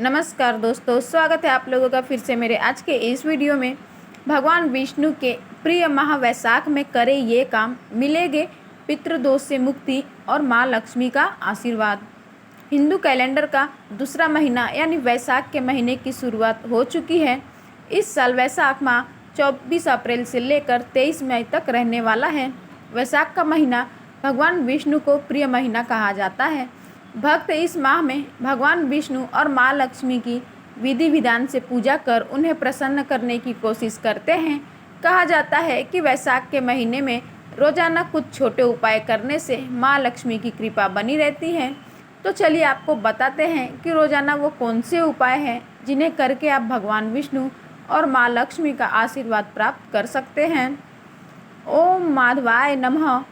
नमस्कार दोस्तों, स्वागत है आप लोगों का फिर से मेरे आज के इस वीडियो में। भगवान विष्णु के प्रिय माह वैशाख में करे ये काम, मिलेंगे पितृदोष से मुक्ति और माँ लक्ष्मी का आशीर्वाद। हिंदू कैलेंडर का दूसरा महीना यानी वैशाख के महीने की शुरुआत हो चुकी है। इस साल वैशाख माह 24 अप्रैल से लेकर 23 मई तक रहने वाला है। वैशाख का महीना भगवान विष्णु को प्रिय महीना कहा जाता है। भक्त इस माह में भगवान विष्णु और माँ लक्ष्मी की विधि विधान से पूजा कर उन्हें प्रसन्न करने की कोशिश करते हैं। कहा जाता है कि वैशाख के महीने में रोजाना कुछ छोटे उपाय करने से माँ लक्ष्मी की कृपा बनी रहती है। तो चलिए आपको बताते हैं कि रोजाना वो कौन से उपाय हैं जिन्हें करके आप भगवान विष्णु और माँ लक्ष्मी का आशीर्वाद प्राप्त कर सकते हैं। ओम माधवाय नमः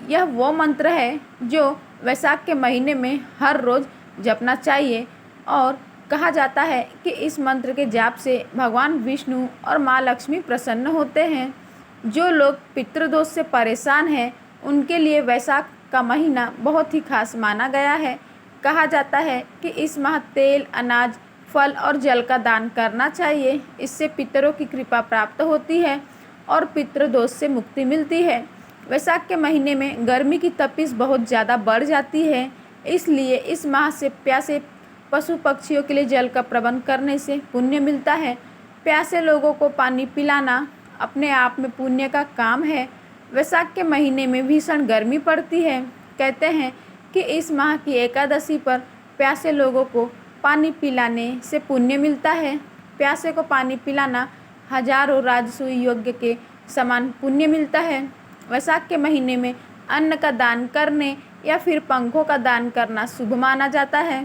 यह वो मंत्र है जो वैशाख के महीने में हर रोज़ जपना चाहिए और कहा जाता है कि इस मंत्र के जाप से भगवान विष्णु और माँ लक्ष्मी प्रसन्न होते हैं। जो लोग पितृदोष से परेशान हैं उनके लिए वैशाख का महीना बहुत ही खास माना गया है। कहा जाता है कि इस माह तेल, अनाज, फल और जल का दान करना चाहिए। इससे पितरों की कृपा प्राप्त होती है और पितृदोष से मुक्ति मिलती है। वैशाख के महीने में गर्मी की तपिश बहुत ज़्यादा बढ़ जाती है, इसलिए इस माह से प्यासे पशु पक्षियों के लिए जल का प्रबंध करने से पुण्य मिलता है। प्यासे लोगों को पानी पिलाना अपने आप में पुण्य का काम है। वैशाख के महीने में भीषण गर्मी पड़ती है। कहते हैं कि इस माह की एकादशी पर प्यासे लोगों को पानी पिलाने से पुण्य मिलता है। प्यासे को पानी पिलाना हजारों राजसूय यज्ञ के समान पुण्य मिलता है। वैशाख के महीने में अन्न का दान करने या फिर पंखों का दान करना शुभ माना जाता है।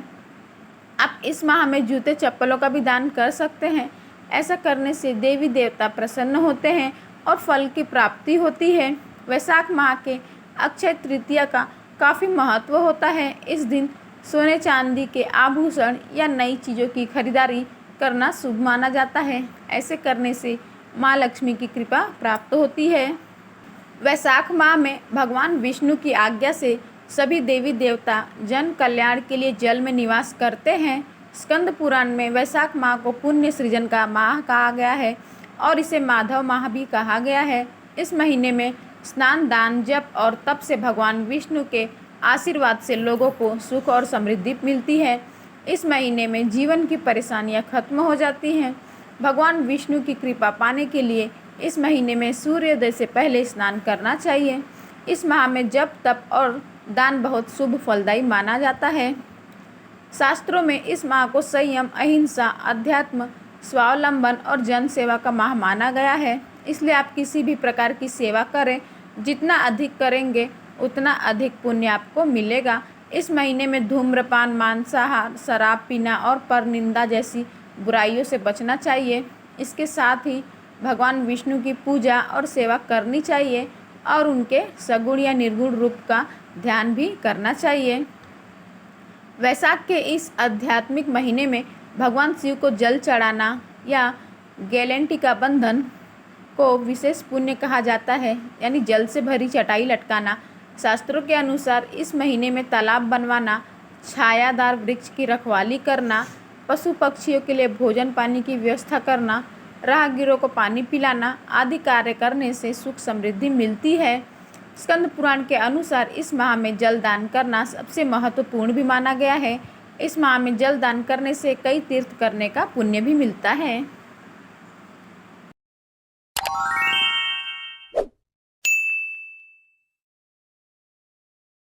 आप इस माह में जूते चप्पलों का भी दान कर सकते हैं। ऐसा करने से देवी देवता प्रसन्न होते हैं और फल की प्राप्ति होती है। वैशाख माह के अक्षय तृतीया का काफ़ी महत्व होता है। इस दिन सोने चांदी के आभूषण या नई चीज़ों की खरीदारी करना शुभ माना जाता है। ऐसे करने से माँ लक्ष्मी की कृपा प्राप्त होती है। वैशाख माह में भगवान विष्णु की आज्ञा से सभी देवी देवता जन कल्याण के लिए जल में निवास करते हैं। स्कंद पुराण में वैशाख माह को पुण्य सृजन का माह कहा गया है और इसे माधव माह भी कहा गया है। इस महीने में स्नान, दान, जप और तप से भगवान विष्णु के आशीर्वाद से लोगों को सुख और समृद्धि मिलती है। इस महीने में जीवन की परेशानियां खत्म हो जाती हैं। भगवान विष्णु की कृपा पाने के लिए इस महीने में सूर्योदय से पहले स्नान करना चाहिए। इस माह में जप, तप और दान बहुत शुभ फलदायी माना जाता है। शास्त्रों में इस माह को संयम, अहिंसा, अध्यात्म, स्वावलंबन और जन सेवा का माह माना गया है। इसलिए आप किसी भी प्रकार की सेवा करें, जितना अधिक करेंगे उतना अधिक पुण्य आपको मिलेगा। इस महीने में धूम्रपान, मांसाहार, शराब पीना और परनिंदा जैसी बुराइयों से बचना चाहिए। इसके साथ ही भगवान विष्णु की पूजा और सेवा करनी चाहिए और उनके सगुण या निर्गुण रूप का ध्यान भी करना चाहिए। वैशाख के इस आध्यात्मिक महीने में भगवान शिव को जल चढ़ाना या गैलेंटी का बंधन को विशेष पुण्य कहा जाता है, यानी जल से भरी चटाई लटकाना। शास्त्रों के अनुसार इस महीने में तालाब बनवाना, छायादार वृक्ष की रखवाली करना, पशु पक्षियों के लिए भोजन पानी की व्यवस्था करना, राहगीरों को पानी पिलाना आदि कार्य करने से सुख समृद्धि मिलती है। स्कंद पुराण के अनुसार इस माह में जल दान करना सबसे महत्वपूर्ण भी माना गया है। इस माह में जल दान करने से कई तीर्थ करने का पुण्य भी मिलता है।